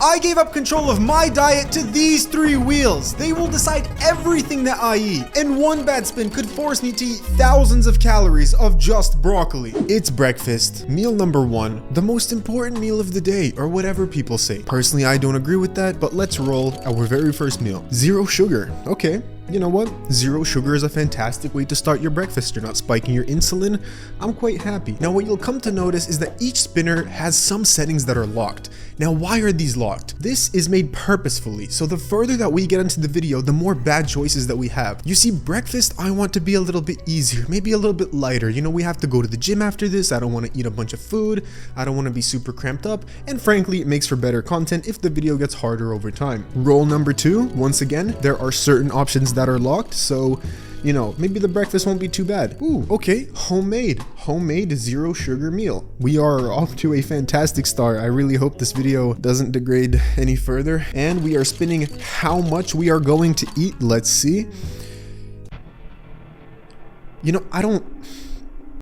I gave up control of my diet to these 3 wheels. They will decide everything that I eat, and one bad spin could force me to eat thousands of calories of just broccoli. It's breakfast, meal number 1, the most important meal of the day, or whatever people say. Personally, I don't agree with that, but let's roll our very first meal. 0 sugar. Okay. You know what? 0 sugar is a fantastic way to start your breakfast. You're not spiking your insulin. I'm quite happy. Now, what you'll come to notice is that each spinner has some settings that are locked. Now, why are these locked? This is made purposefully, so the further that we get into the video, the more bad choices that we have. You see, breakfast, I want to be a little bit easier, maybe a little bit lighter. You know, we have to go to the gym after this. I don't want to eat a bunch of food. I don't want to be super cramped up. And frankly, it makes for better content if the video gets harder over time. Rule number 2, once again, there are certain options that are locked, so you know, maybe the breakfast won't be too bad. Ooh, okay, homemade 0 sugar meal. We are off to a fantastic start. I really hope this video doesn't degrade any further. And we are spinning how much we are going to eat. Let's see. You know,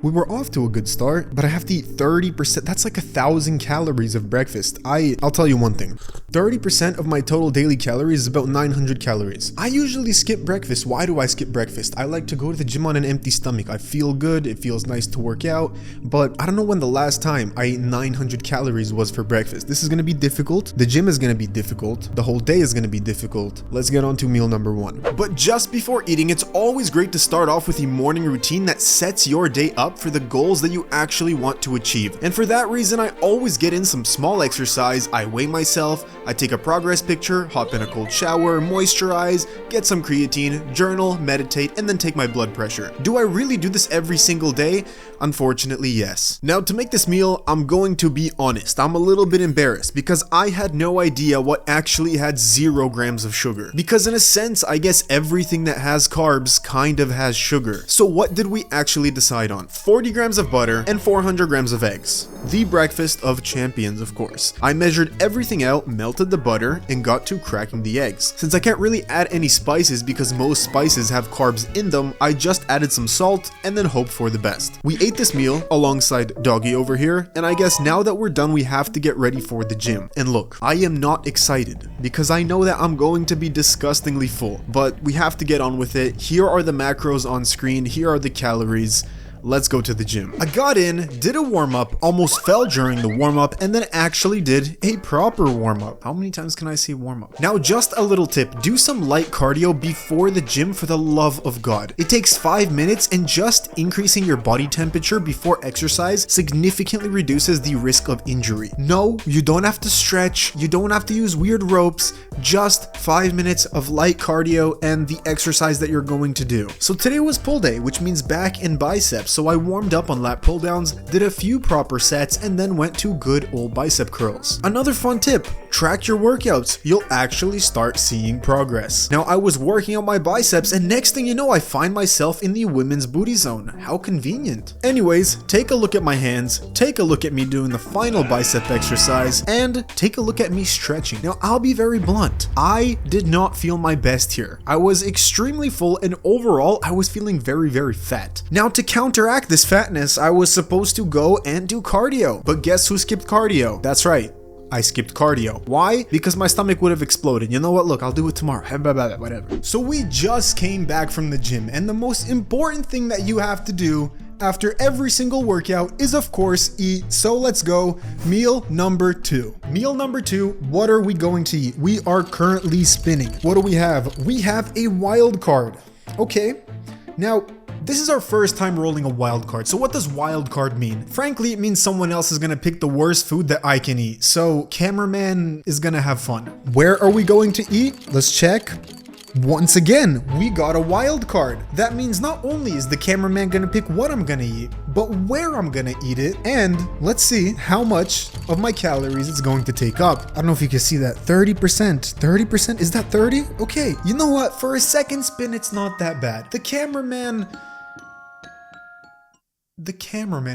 we were off to a good start, but I have to eat 30%. That's like 1,000 calories of breakfast. I'll tell you one thing. 30% of my total daily calories is about 900 calories. I usually skip breakfast. Why do I skip breakfast? I like to go to the gym on an empty stomach. I feel good. It feels nice to work out, but I don't know when the last time I ate 900 calories was for breakfast. This is going to be difficult. The gym is going to be difficult. The whole day is going to be difficult. Let's get on to meal number 1. But just before eating, it's always great to start off with a morning routine that sets your day up for the goals that you actually want to achieve. And for that reason, I always get in some small exercise. I weigh myself, I take a progress picture, hop in a cold shower, moisturize, get some creatine, journal, meditate, and then take my blood pressure. Do I really do this every single day? Unfortunately, yes. Now, to make this meal, I'm going to be honest. I'm a little bit embarrassed because I had no idea what actually had 0 grams of sugar. Because in a sense, I guess everything that has carbs kind of has sugar. So what did we actually decide on? 40 grams of butter and 400 grams of eggs. The breakfast of champions, of course. I measured everything out, melted the butter, and got to cracking the eggs. Since I can't really add any spices because most spices have carbs in them, I just added some salt and then hoped for the best. We ate this meal alongside Doggy over here, and I guess now that we're done, we have to get ready for the gym. And look, I am not excited because I know that I'm going to be disgustingly full, but we have to get on with it. Here are the macros on screen. Here are the calories. Let's go to the gym. I got in, did a warm-up, almost fell during the warm-up, and then actually did a proper warm-up. How many times can I say warm-up? Now, just a little tip. Do some light cardio before the gym, for the love of God. It takes 5 minutes, and just increasing your body temperature before exercise significantly reduces the risk of injury. No, you don't have to stretch. You don't have to use weird ropes. Just 5 minutes of light cardio and the exercise that you're going to do. So today was pull day, which means back and biceps. So I warmed up on lat pull downs, did a few proper sets, and then went to good old bicep curls. Another fun tip, track your workouts. You'll actually start seeing progress. Now, I was working on my biceps, and next thing you know, I find myself in the women's booty zone. How convenient. Anyways, take a look at my hands, take a look at me doing the final bicep exercise, and take a look at me stretching. Now, I'll be very blunt. I did not feel my best here. I was extremely full, and overall, I was feeling very, very fat. Now, to counteract this fatness, I was supposed to go and do cardio. But guess who skipped cardio? That's right. I skipped cardio. Why? Because my stomach would have exploded. You know what? Look, I'll do it tomorrow. Whatever. So we just came back from the gym, and the most important thing that you have to do after every single workout is, of course, eat. So let's go. Meal number 2. Meal number 2, what are we going to eat? We are currently spinning. What do we have? We have a wild card. Okay. Now, this is our first time rolling a wild card. So what does wild card mean? Frankly, it means someone else is gonna pick the worst food that I can eat. So cameraman is gonna have fun. Where are we going to eat? Let's check. Once again, we got a wild card. That means not only is the cameraman gonna pick what I'm gonna eat, but where I'm gonna eat it, and let's see how much of my calories it's going to take up. I don't know if you can see that. 30%. 30%? Is that 30? Okay, you know what? For a second spin, it's not that bad. The cameraman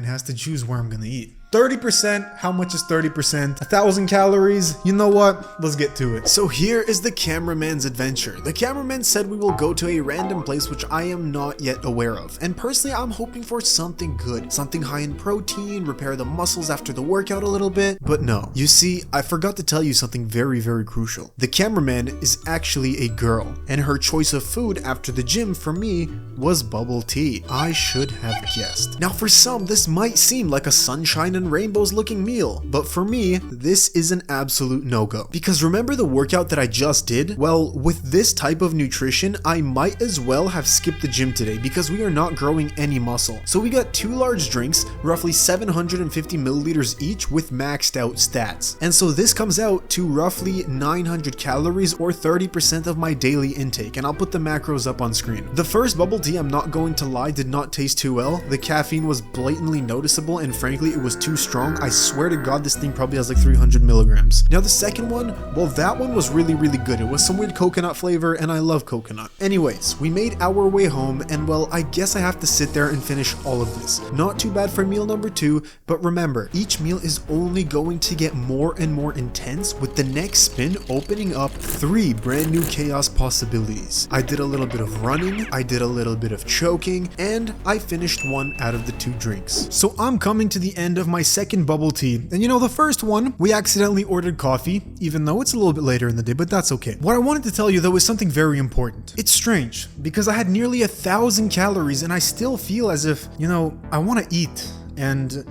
has to choose where I'm gonna eat. 30%, how much is 30%? 1,000 calories. You know what? Let's get to it. So here is the cameraman's adventure. The cameraman said we will go to a random place which I am not yet aware of. And personally, I'm hoping for something good. Something high in protein, repair the muscles after the workout a little bit. But no. You see, I forgot to tell you something very, very crucial. The cameraman is actually a girl. And her choice of food after the gym for me was bubble tea. I should have guessed. Now for some, this might seem like a sunshine and rainbows looking meal, but for me, this is an absolute no-go. Because remember the workout that I just did? Well, with this type of nutrition, I might as well have skipped the gym today because we are not growing any muscle. So we got 2 large drinks, roughly 750 milliliters each with maxed out stats. And so this comes out to roughly 900 calories or 30% of my daily intake, and I'll put the macros up on screen. The first bubble tea, I'm not going to lie, did not taste too well. The caffeine was blatantly noticeable, and frankly, it was too strong. I swear to God, this thing probably has like 300 milligrams. Now the second one, well, that one was really, really good. It was some weird coconut flavor, and I love coconut. Anyways, we made our way home, and well, I guess I have to sit there and finish all of this. Not too bad for meal number 2, but remember, each meal is only going to get more and more intense with the next spin opening up 3 brand new chaos possibilities. I did a little bit of running, I did a little bit of choking, and I finished 1 out of the 2 drinks. So I'm coming to the end of my second bubble tea, and you know, the first one, we accidentally ordered coffee, even though it's a little bit later in the day, but that's okay. What I wanted to tell you though is something very important. It's strange, because I had nearly 1,000 calories and I still feel as if, you know, I want to eat, and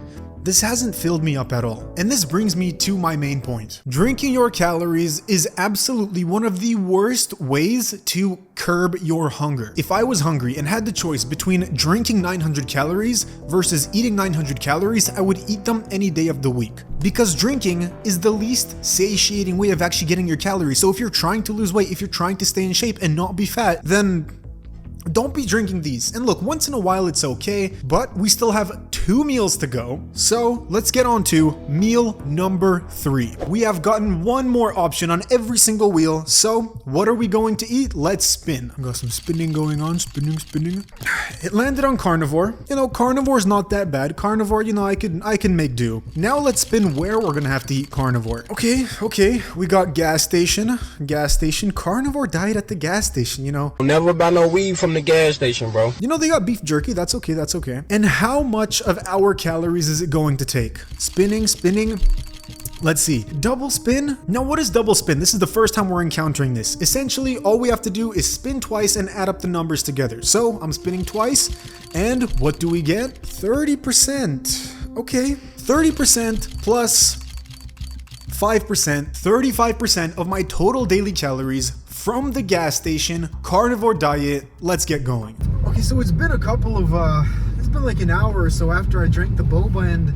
this hasn't filled me up at all. And this brings me to my main point. Drinking your calories is absolutely one of the worst ways to curb your hunger. If I was hungry and had the choice between drinking 900 calories versus eating 900 calories, I would eat them any day of the week. Because drinking is the least satiating way of actually getting your calories. So if you're trying to lose weight, if you're trying to stay in shape and not be fat, then don't be drinking these. And look, once in a while it's okay, but we still have 2 meals to go. So let's get on to meal number 3. We have gotten 1 more option on every single wheel. So what are we going to eat? Let's spin. I've got some spinning going on, spinning. It landed on carnivore. You know, carnivore is not that bad. Carnivore, you know, I can make do. Now let's spin where we're gonna have to eat carnivore. Okay. We got gas station, carnivore diet at the gas station, you know. Never buy no weed from the gas station, bro. You know, they got beef jerky. That's okay. And how much of our calories is it going to take? Spinning. Let's see. Double spin? Now, what is double spin? This is the first time we're encountering this. Essentially, all we have to do is spin twice and add up the numbers together. So I'm spinning twice, and what do we get? 30%. Okay. 30% plus 5%, 35% of my total daily calories from the gas station, carnivore diet. Let's get going. Okay, so it's been a couple of, it's been like an hour or so after I drank the boba, and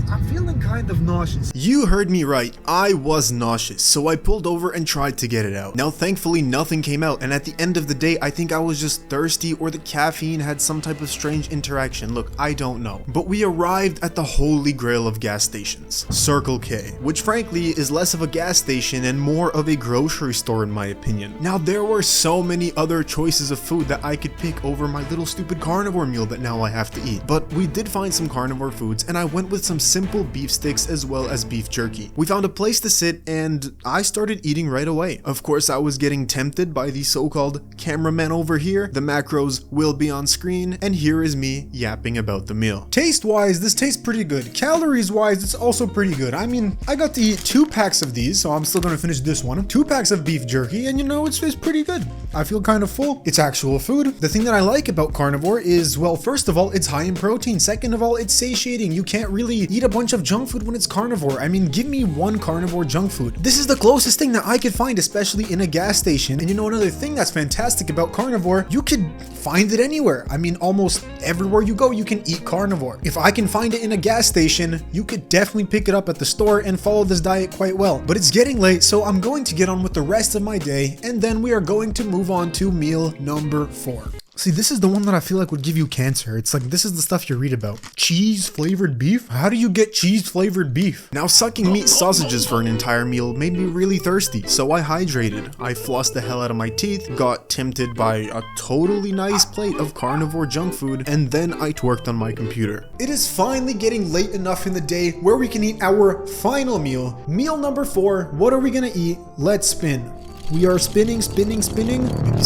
I'm feeling kind of nauseous. You heard me right. I was nauseous, so I pulled over and tried to get it out. Now, thankfully, nothing came out, and at the end of the day, I think I was just thirsty or the caffeine had some type of strange interaction. Look, I don't know. But we arrived at the holy grail of gas stations, Circle K, which frankly is less of a gas station and more of a grocery store in my opinion. Now, there were so many other choices of food that I could pick over my little stupid carnivore meal that now I have to eat. But we did find some carnivore foods, and I went with some simple beef sticks as well as beef jerky. We found a place to sit and I started eating right away. Of course, I was getting tempted by the so-called cameraman over here. The macros will be on screen, and here is me yapping about the meal. Taste-wise, this tastes pretty good. Calories-wise, it's also pretty good. I mean, I got to eat 2 packs of these, so I'm still gonna finish this one. 2 packs of beef jerky, and you know, it's pretty good. I feel kind of full. It's actual food. The thing that I like about carnivore is, well, first of all, it's high in protein. Second of all, it's satiating. You can't really eat a bunch of junk food when it's carnivore. I mean, give me one carnivore junk food. This is the closest thing that I could find, especially in a gas station. And you know, another thing that's fantastic about carnivore, you could find it anywhere. I mean, almost everywhere you go, you can eat carnivore. If I can find it in a gas station, you could definitely pick it up at the store and follow this diet quite well. But it's getting late, so I'm going to get on with the rest of my day, and then we are going to move on to meal number 4. See, this is the one that I feel like would give you cancer. It's like, this is the stuff you read about. Cheese flavored beef? How do you get cheese flavored beef? Now, sucking meat sausages for an entire meal made me really thirsty, so I hydrated. I flossed the hell out of my teeth, got tempted by a totally nice plate of carnivore junk food, and then I twerked on my computer. It is finally getting late enough in the day where we can eat our final meal. Meal number 4. What are we gonna eat? Let's spin. We are spinning. Maybe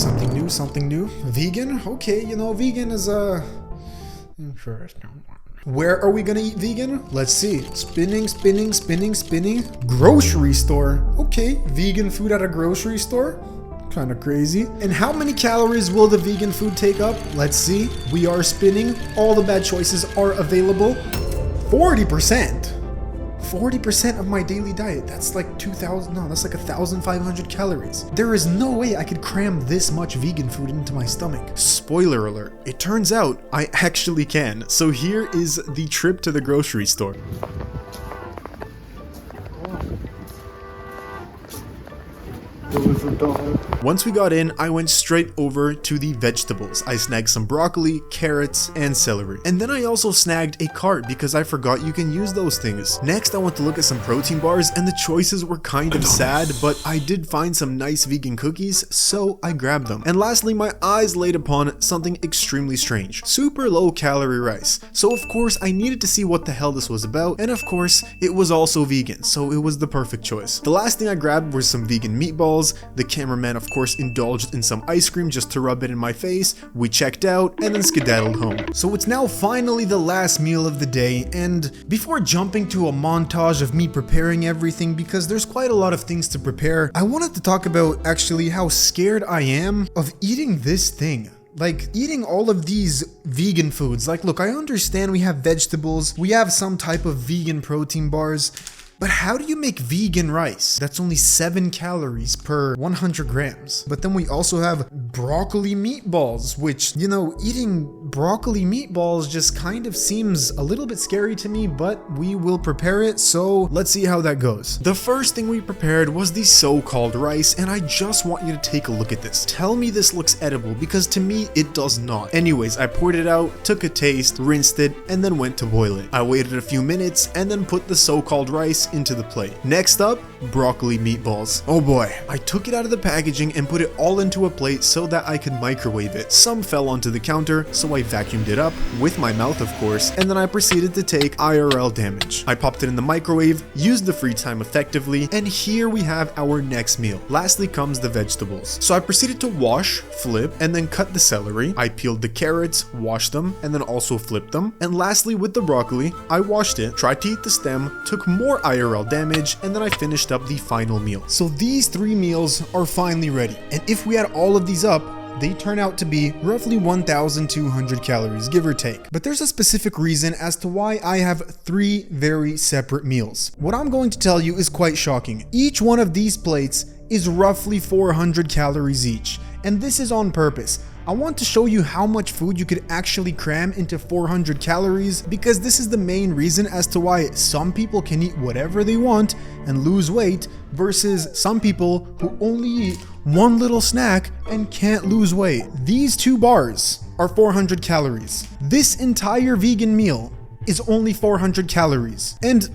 something new. Vegan? Okay, you know, vegan is Where are we gonna eat vegan? Let's see. Spinning. Grocery store. Okay, vegan food at a grocery store. Kind of crazy. And how many calories will the vegan food take up? Let's see. We are spinning. All the bad choices are available. 40%. 40% of my daily diet. That's like 1,500 calories. There is no way I could cram this much vegan food into my stomach. Spoiler alert, it turns out I actually can. So here is the trip to the grocery store. Once we got in, I went straight over to the vegetables. I snagged some broccoli, carrots, and celery. And then I also snagged a cart because I forgot you can use those things. Next, I went to look at some protein bars, and the choices were kind of sad, but I did find some nice vegan cookies, so I grabbed them. And lastly, my eyes laid upon something extremely strange. Super low calorie rice. So of course, I needed to see what the hell this was about, and of course, it was also vegan, so it was the perfect choice. The last thing I grabbed were some vegan meatballs. The cameraman of course indulged in some ice cream just to rub it in my face. We checked out and then skedaddled home. So it's now finally the last meal of the day, and before jumping to a montage of me preparing everything, because there's quite a lot of things to prepare, I wanted to talk about actually how scared I am of eating this thing. Like, eating all of these vegan foods. Like, look, I understand we have vegetables, we have some type of vegan protein bars, but how do you make vegan rice? That's only 7 calories per 100 grams. But then we also have broccoli meatballs, which, you know, eating broccoli meatballs just kind of seems a little bit scary to me, but we will prepare it, so let's see how that goes. The first thing we prepared was the so-called rice, and I just want you to take a look at this. Tell me this looks edible, because to me, it does not. Anyways, I poured it out, took a taste, rinsed it, and then went to boil it. I waited a few minutes, and then put the so-called rice into the plate. Next up, broccoli meatballs. Oh boy, I took it out of the packaging and put it all into a plate so that I could microwave it. Some fell onto the counter, so I vacuumed it up, with my mouth of course, and then I proceeded to take IRL damage. I popped it in the microwave, used the free time effectively, and here we have our next meal. Lastly comes the vegetables. So I proceeded to wash, flip, and then cut the celery. I peeled the carrots, washed them, and then also flipped them. And lastly with the broccoli, I washed it, tried to eat the stem, took more IRL damage, and then I finished up the final meal. So these 3 meals are finally ready, and if we add all of these up, they turn out to be roughly 1,200 calories, give or take. But there's a specific reason as to why I have 3 very separate meals. What I'm going to tell you is quite shocking. Each one of these plates is roughly 400 calories each, and this is on purpose. I want to show you how much food you could actually cram into 400 calories, because this is the main reason as to why some people can eat whatever they want and lose weight versus some people who only eat one little snack and can't lose weight. These 2 bars are 400 calories. This entire vegan meal is only 400 calories. And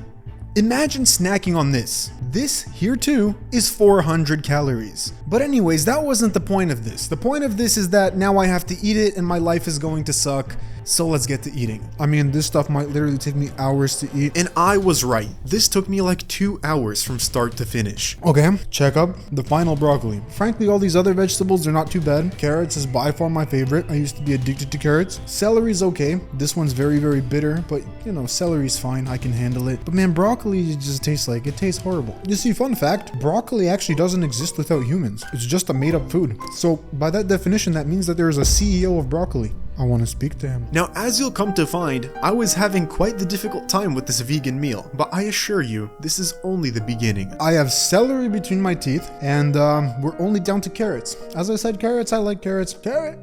imagine snacking on this. This here too is 400 calories. But anyways, that wasn't the point of this. The point of this is that now I have to eat it and my life is going to suck. So let's get to eating. I mean, this stuff might literally take me hours to eat. And I was right. This took me like 2 hours from start to finish. Okay, check up the final broccoli. Frankly, all these other vegetables are not too bad. Carrots is by far my favorite. I used to be addicted to carrots. Celery's okay. This one's very, very bitter, but you know, celery's fine. I can handle it. But man, broccoli just tastes like, it tastes horrible. You see, fun fact, broccoli actually doesn't exist without humans. It's just a made up food. So by that definition, that means that there is a CEO of broccoli. I want to speak to him. Now, as you'll come to find, I was having quite the difficult time with this vegan meal, but I assure you, this is only the beginning. I have celery between my teeth, and we're only down to carrots. As I said, carrots, I like carrots. Carrot.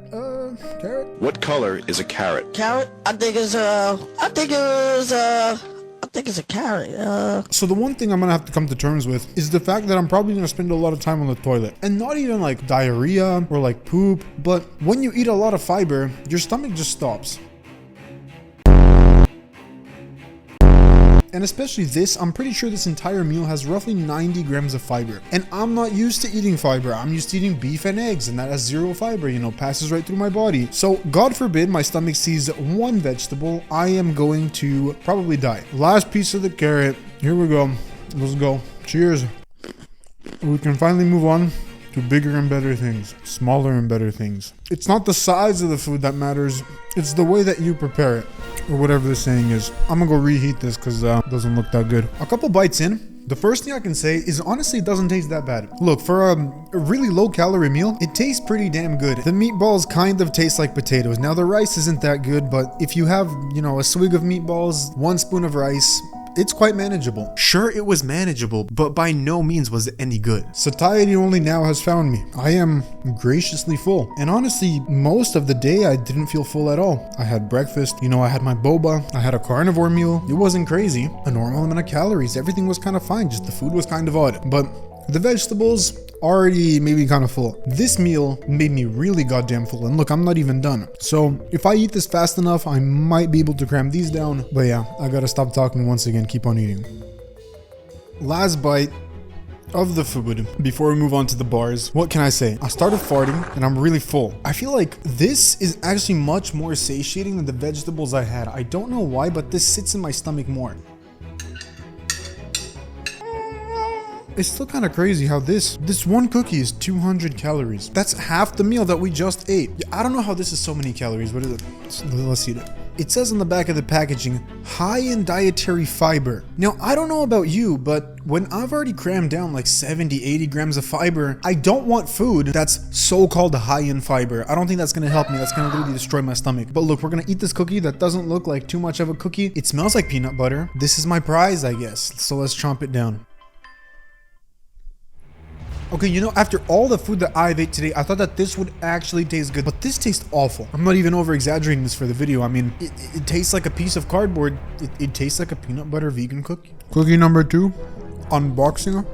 What color is a carrot? Carrot? I think it's a I think it's a carrot. So the one thing I'm gonna have to come to terms with is the fact that I'm probably gonna spend a lot of time on the toilet. And not even like diarrhea or like poop, but when you eat a lot of fiber, your stomach just stops. And especially this, I'm pretty sure this entire meal has roughly 90 grams of fiber. And I'm not used to eating fiber. I'm used to eating beef and eggs, and that has zero fiber, you know, passes right through my body. So God forbid my stomach sees one vegetable, I am going to probably die. Last piece of the carrot. Here we go. Let's go. Cheers. We can finally move on to bigger and better things, smaller and better things. It's not the size of the food that matters, it's the way that you prepare it, or whatever the saying is. I'm gonna go reheat this because it doesn't look that good. A couple bites in, the first thing I can say is honestly it doesn't taste that bad. Look, for a really low calorie meal, it tastes pretty damn good. The meatballs kind of taste like potatoes. Now the rice isn't that good, but if you have, you know, a swig of meatballs, 1 spoon of rice, it's quite manageable. Sure, it was manageable, but by no means was it any good. Satiety only now has found me. I am graciously full. And honestly, most of the day I didn't feel full at all. I had breakfast, you know, I had my boba, I had a carnivore meal. It wasn't crazy. A normal amount of calories. Everything was kind of fine, just the food was kind of odd. But the vegetables already made me kind of full. This meal made me really goddamn full. And look, I'm not even done. So if I eat this fast enough, I might be able to cram these down. But yeah, I gotta stop talking once again, keep on eating. Last bite of the food before we move on to the bars. What can I say? I started farting and I'm really full. I feel like this is actually much more satiating than the vegetables I had. I don't know why, but this sits in my stomach more. It's still kind of crazy how this one cookie is 200 calories. That's half the meal that we just ate. I don't know how this is so many calories. What is it? Let's eat it. It says on the back of the packaging, high in dietary fiber. Now, I don't know about you, but when I've already crammed down like 70, 80 grams of fiber, I don't want food that's so-called high in fiber. I don't think that's gonna help me. That's gonna literally destroy my stomach. But look, we're gonna eat this cookie that doesn't look like too much of a cookie. It smells like peanut butter. This is my prize, I guess. So let's chomp it down. Okay, you know, after all the food that I've ate today, I thought that this would actually taste good, but this tastes awful. I'm not even over-exaggerating this for the video. I mean, it tastes like a piece of cardboard. It tastes like a peanut butter vegan cookie. Cookie number 2, unboxing.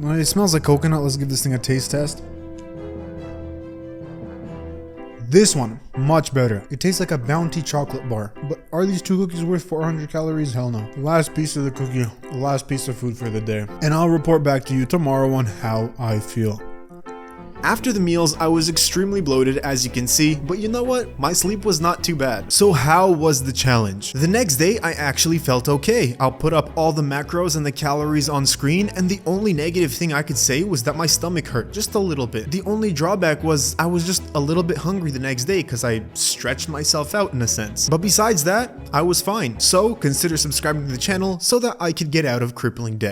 Well, it smells like coconut. Let's give this thing a taste test. This one, much better. It tastes like a Bounty chocolate bar. But are these 2 cookies worth 400 calories? Hell no. Last piece of the cookie, last piece of food for the day. And I'll report back to you tomorrow on how I feel. After the meals, I was extremely bloated, as you can see, but you know what? My sleep was not too bad. So how was the challenge? The next day, I actually felt okay. I'll put up all the macros and the calories on screen, and the only negative thing I could say was that my stomach hurt just a little bit. The only drawback was I was just a little bit hungry the next day because I stretched myself out in a sense. But besides that, I was fine. So consider subscribing to the channel so that I could get out of crippling debt.